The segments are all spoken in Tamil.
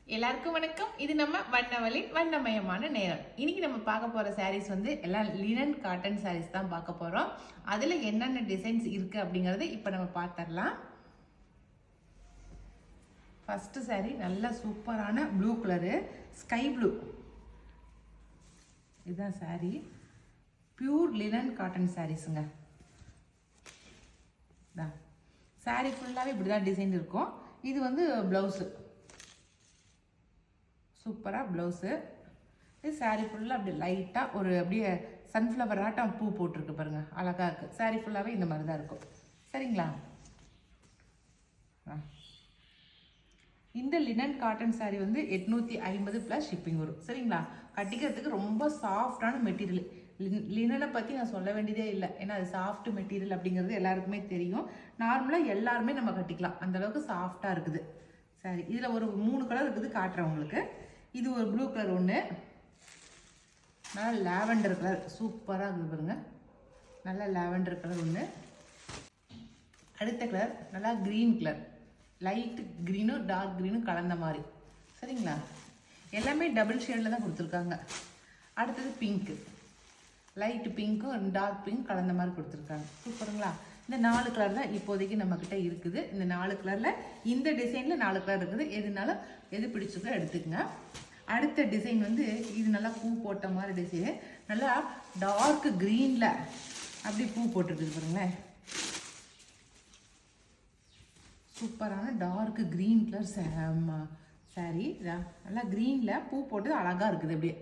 எல்லாருக்கும் வணக்கம். இது நம்ம வண்ணவலின் வண்ணமயமான நேரம். இன்னைக்கு நம்ம பார்க்க போற சாரீஸ் வந்து எல்லாம் லினன் காட்டன் சாரீஸ் தான் பார்க்க போறோம். அதுல என்னென்ன டிசைன்ஸ் இருக்கு அப்படிங்கறத இப்ப நம்ம பார்த்தரலாம். ஃபர்ஸ்ட் சாரீ நல்ல சூப்பரான ப்ளூ கலரு, ஸ்கை ப்ளூ. இதுதான் சாரீ. பியூர் லினன் காட்டன் சாரீஸுங்க. சாரீ ஃபுல்லாவே இப்படிதான் டிசைன் இருக்கும். இது வந்து பிளவுஸு, சூப்பராக ப்ளவுஸு. இது சாரீ ஃபுல்லாக அப்படி லைட்டாக ஒரு அப்படியே சன்ஃப்ளவர் ஆட்டம் பூ போட்டிருக்கு பாருங்கள், அழகாக இருக்குது. சாரீ ஃபுல்லாகவே இந்த மாதிரி தான் இருக்கும். சரிங்களா? இந்த லினன் காட்டன் சாரீ வந்து 850 ப்ளஸ் ஷிப்பிங் வரும். சரிங்களா? கட்டிக்கிறதுக்கு ரொம்ப சாஃப்டான மெட்டீரியல். லினனை பற்றி நான் சொல்ல வேண்டியதே இல்லை, ஏன்னா அது சாஃப்ட் மெட்டீரியல் அப்படிங்கிறது எல்லாருக்குமே தெரியும். நார்மலாக எல்லாருமே நம்ம கட்டிக்கலாம், அந்தளவுக்கு சாஃப்டாக இருக்குது சாரி. இதில் ஒரு 3 கலர் இருக்குது, காட்டுறேன் உங்களுக்கு. இது ஒரு ப்ளூ கலர் ஒன்று, நல்லா லாவெண்டர் கலர் சூப்பராக இருக்குது பாருங்க, நல்லா லாவெண்டர் கலர் ஒன்று. அடுத்த கலர் நல்லா க்ரீன் கலர், லைட் க்ரீனும் டார்க் க்ரீனும் கலந்த மாதிரி. சரிங்களா? எல்லாமே டபுள் ஷேடில் தான் கொடுத்துருக்காங்க. அடுத்தது பிங்க்கு, லைட் பிங்க்கும் டார்க் பிங்க் கலந்த மாதிரி கொடுத்துருக்காங்க. சூப்பருங்களா? இந்த 4 கலர் தான் இப்போதைக்கு நம்மக்கிட்ட இருக்குது. இந்த 4 கலரில் இந்த டிசைனில் 4 கலர் இருக்குது. எதுனாலும் எது பிடிச்சிக்கோ எடுத்துக்கங்க. அடுத்த டிசைன் வந்து இது நல்லா பூ போட்ட மாதிரி டிசைன், நல்லா டார்க் க்ரீனில் அப்படி பூ போட்டுருக்குது பாருங்களேன். சூப்பரான டார்க் க்ரீன் கலர் சாரீ. நல்லா க்ரீனில் பூ போட்டது அழகாக இருக்குது.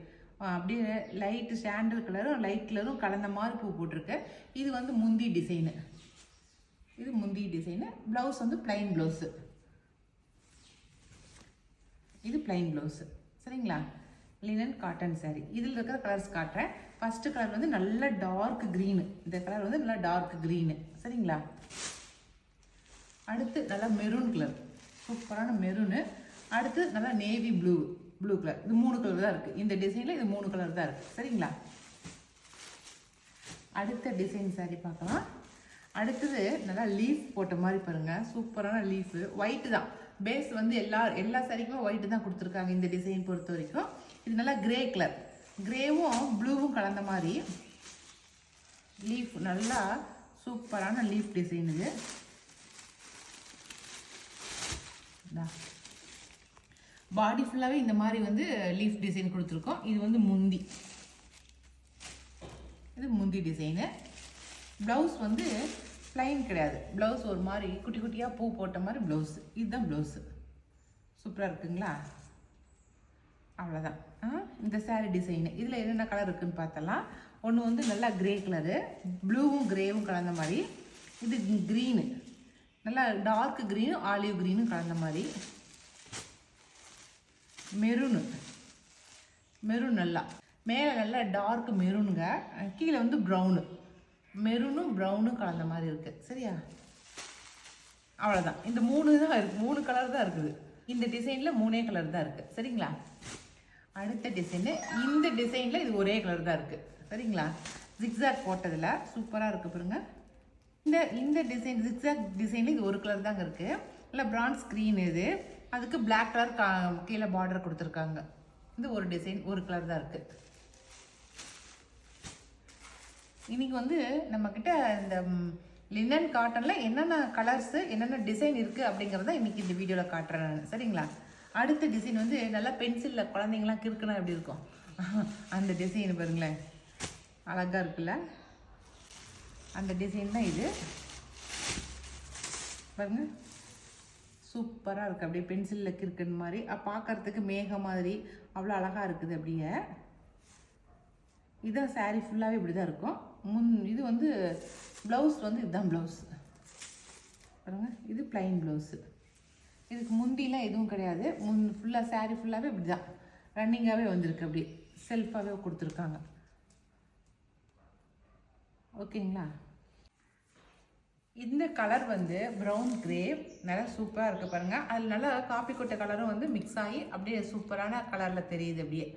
அப்படியே லைட்டு சாண்டல் கலரும் லைட் கலரும் கலந்த மாதிரி பூ போட்டிருக்கு. இது வந்து முந்தி டிசைனு, இது முந்தி டிசைனு. ப்ளவுஸ் வந்து பிளைன் ப்ளவுஸு, இது பிளைன் ப்ளவுஸு. சரிங்களா? Linen cotton sari. இதில் இருக்கிற கலர்ஸ் காட்டுறேன். ஃபஸ்ட்டு கலர் வந்து நல்ல டார்க் க்ரீனு, இந்த கலர் வந்து நல்லா டார்க் க்ரீனு. சரிங்களா? அடுத்து நல்லா மெரூன் கலர், சூப்பரான மெரூனு. அடுத்து நல்லா நேவி ப்ளூ, ப்ளூ கலர். இது 3 கலர் தான் இருக்குது இந்த டிசைனில், இது 3 கலர் தான் இருக்குது. சரிங்களா? அடுத்த டிசைன் சாரீ பார்க்கலாம். அடுத்தது நல்லா லீஃப் போட்ட மாதிரி பாருங்கள், சூப்பரான லீஃபு. ஒயிட்டு தான் பேஸ், வந்து எல்லா சாரீக்குமே ஒயிட்டு தான் கொடுத்துருக்காங்க இந்த டிசைன் பொறுத்த வரைக்கும். இது நல்லா கிரே கலர், கிரேவும் ப்ளூவும் கலந்த மாதிரி லீஃப், நல்லா சூப்பரான லீஃப் டிசைன். இது பாடி ஃபுல்லாகவே இந்த மாதிரி வந்து லீஃப் டிசைன் கொடுத்துருக்கோம். இது வந்து முந்தி, இது முந்தி டிசைனு. ப்ளவுஸ் வந்து பிளைன் கிடையாது, ப்ளவுஸ் ஒரு மாதிரி குட்டி குட்டியாக பூ போட்ட மாதிரி ப்ளவுஸ். இதுதான் ப்ளவுஸு. சூப்பராக இருக்குங்களா? அவ்வளோதான் இந்த சாரீ டிசைனு. இதில் என்னென்ன கலர் இருக்குதுன்னு பார்த்தலாம். ஒன்று வந்து நல்லா கிரே கலரு, ப்ளூவும் கிரேவும் கலந்த மாதிரி. இது க்ரீனு, நல்லா டார்க் க்ரீனும் ஆலிவ் க்ரீனும் கலந்த மாதிரி. மெரூனு, மெரூன் நல்லா மேலே நல்லா டார்க் மெரூனுங்க, கீழே வந்து ப்ரௌனு, மெரூனும் ப்ரௌனும் கலந்த மாதிரி இருக்குது. சரியா? அவ்வளோதான். இந்த 3 தான் இருக்குது, 3 கலர் தான் இருக்குது இந்த டிசைனில். 3 கலர் தான் இருக்குது. சரிங்களா? அடுத்த டிசைனு, இந்த டிசைனில் இது ஒரே கலர் தான் இருக்குது. சரிங்களா? ஜிக்ஸாக் போட்டதில் சூப்பராக இருக்குது பாருங்க. இந்த டிசைன் ஜிக்ஸாக் டிசைனில் இது ஒரு கலர் தாங்க இருக்குது. இல்லை பிரான்ஸ் ஸ்க்ரீன். இது அதுக்கு பிளாக் கலர் கீழே பார்டர் கொடுத்துருக்காங்க. இது ஒரு டிசைன் ஒரு கலர் தான் இருக்குது. இன்னைக்கு வந்து நம்மக்கிட்ட இந்த லினன் காட்டனில் என்னென்ன கலர்ஸு என்னென்ன டிசைன் இருக்குது அப்படிங்கிறத இன்றைக்கி இந்த வீடியோவில் காட்டுறேன் நான். சரிங்களா? அடுத்த டிசைன் வந்து நல்லா பென்சிலில் குழந்தைங்களாம் கிறுக்குனா எப்படி இருக்கும் அந்த டிசைன் பாருங்களேன், அழகாக இருக்குல்ல? அந்த டிசைன் தான் இது பாருங்க, சூப்பராக இருக்குது. அப்படியே பென்சிலில் கிறுக்குன்னு மாதிரி பார்க்குறதுக்கு மேகம் மாதிரி அவ்வளோ அழகாக இருக்குது. அப்படியே இதுதான் சாரீ ஃபுல்லாகவே இப்படி தான் இருக்கும். இது வந்து ப்ளவுஸ் வந்து இதுதான் ப்ளவுஸ் பாருங்க, இது பிளைன் ப்ளவுஸு. இதுக்கு முந்திலாம் எதுவும் கிடையாது. ஃபுல்லாக சாரீ ஃபுல்லாகவே இப்படி தான் ரன்னிங்காகவே வந்திருக்கு, அப்படி செல்ஃபாகவே கொடுத்துருக்காங்க. ஓகேங்களா? இந்த கலர் வந்து ப்ரௌன் கிரே, நல்லா சூப்பராக இருக்குது பாருங்கள். அதில் நல்லா காப்பி கொட்டை கலரும் வந்து மிக்ஸ் ஆகி அப்படியே சூப்பரான கலரில் தெரியுது. அப்படியே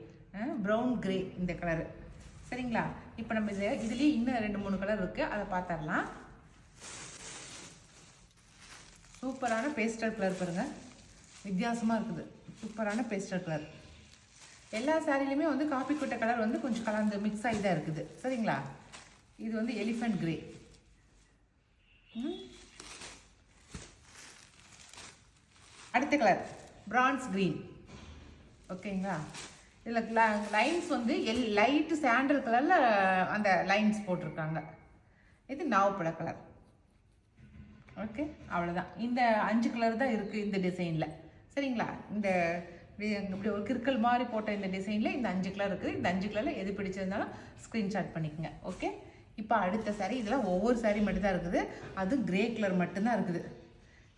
ப்ரௌன் கிரே இந்த கலரு. சரிங்களா? இப்போ நம்ம இதுலேயே இன்னும் 2-3 கலர் இருக்குது, அதை பார்த்துடலாம். சூப்பரான பேஸ்டல் கலர் பாருங்கள், வித்தியாசமாக இருக்குது. சூப்பரான பேஸ்டல் கலர். எல்லா சாரிலையுமே வந்து காப்பி கொட்டை கலர் வந்து கொஞ்சம் கலந்து மிக்ஸ் ஆகி தான் இருக்குது. சரிங்களா? இது வந்து எலிஃபண்ட் கிரே. அடுத்த கலர் பிரான்ஸ் கிரீன். ஓகேங்களா? இதில் லைன்ஸ் வந்து லைட்டு சாண்டல் கலரில் அந்த லைன்ஸ் போட்டிருக்காங்க. இது நாவப்பழ கலர். ஓகே, அவ்வளோதான். இந்த 5 கலர் தான் இருக்குது இந்த டிசைனில். சரிங்களா? இந்த இப்படி ஒரு கிற்கல் மாதிரி போட்ட இந்த டிசைனில் இந்த 5 கலர் இருக்குது. இந்த 5 கலரில் எது பிடிச்சிருந்தாலும் ஸ்க்ரீன்ஷாட் பண்ணிக்கோங்க. ஓகே, இப்போ அடுத்த சாரீ. இதெல்லாம் ஒவ்வொரு சாரீ மட்டும்தான் இருக்குது. அது கிரே கலர் மட்டும்தான் இருக்குது.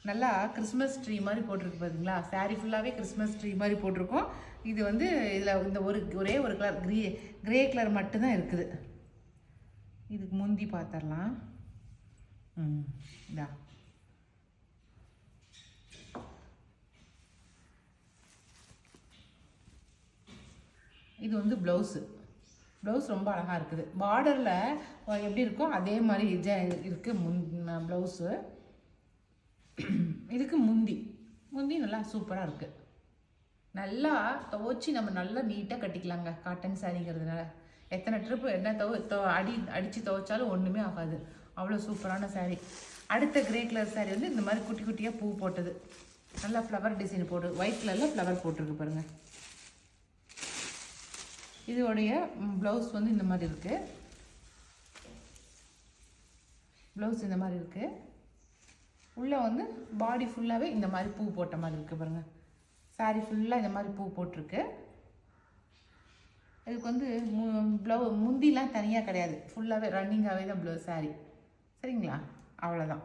நல்லா கிறிஸ்மஸ் ட்ரீ மாதிரி போட்டிருக்கு பார்த்தீங்களா? சாரீ ஃபுல்லாகவே கிறிஸ்மஸ் ட்ரீ மாதிரி போட்டிருக்கோம். இது வந்து இதில் இந்த ஒரே ஒரு கலர் கிரே கலர் மட்டும்தான் இருக்குது. இதுக்கு முந்தி பார்த்துடலாம். இதா இது வந்து ப்ளவுஸு. ப்ளவுஸ் ரொம்ப அழகாக இருக்குது. பார்டரில் எப்படி இருக்கோ அதே மாதிரி இருக்குது ப்ளவுஸு. இதுக்கு முந்தி நல்லா சூப்பராக இருக்குது. நல்லா துவைச்சி நம்ம நல்லா நீட்டாக கட்டிக்கலாங்க. காட்டன் சாரிங்கிறதுனால எத்தனை ட்ரிப்பு என்ன அடித்து துவைச்சாலும் ஒன்றுமே ஆகாது. அவ்வளோ சூப்பரான சாரீ. அடுத்த கிரே கலர் சாரீ வந்து இந்த மாதிரி குட்டி குட்டியாக பூ போட்டது. நல்லா ஃப்ளவர் டிசைன் போட்டு ஒயிட் கலரில் ஃப்ளவர் போட்டிருக்கு பாருங்கள். இதோடைய ப்ளவுஸ் வந்து இந்த மாதிரி இருக்குது. ப்ளவுஸ் இந்த மாதிரி இருக்குது. உள்ளே வந்து பாடி ஃபுல்லாகவே இந்த மாதிரி பூ போட்ட மாதிரி இருக்குது பாருங்கள். சாரீ ஃபுல்லாக இந்த மாதிரி பூ போட்டிருக்கு. இதுக்கு வந்து முந்திலாம் தனியாக கிடையாது. ஃபுல்லாகவே ரன்னிங்காகவே தான் சாரீ. சரிங்களா? அவ்வளோதான்.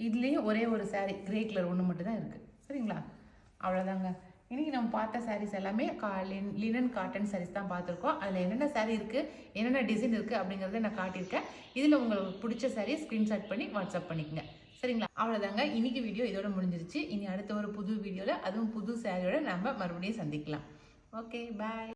இதுலேயும் ஒரே ஒரு சாரீ கிரே கலர் ஒன்று மட்டும்தான் இருக்குது. சரிங்களா? அவ்வளோதாங்க. இன்றைக்கி நம்ம பார்த்த சாரீஸ் எல்லாமே லினன் காட்டன் சாரீஸ் தான் பார்த்துருக்கோம். அதில் என்னென்ன சாரீ இருக்குது, என்னென்ன டிசைன் இருக்குது அப்படிங்கிறத நான் காட்டியிருக்கேன். இதில் உங்களுக்கு பிடிச்ச சாரீ ஸ்க்ரீன்ஷாட் பண்ணி வாட்ஸ்அப் பண்ணிக்கங்க. சரிங்களா? அவ்வளோதாங்க. இன்றைக்கி வீடியோ இதோட முடிஞ்சிருச்சு. இனி அடுத்த ஒரு புது வீடியோவில் அதுவும் புது சாரியோட நம்ம மறுபடியும் சந்திக்கலாம். ஓகே, பாய்.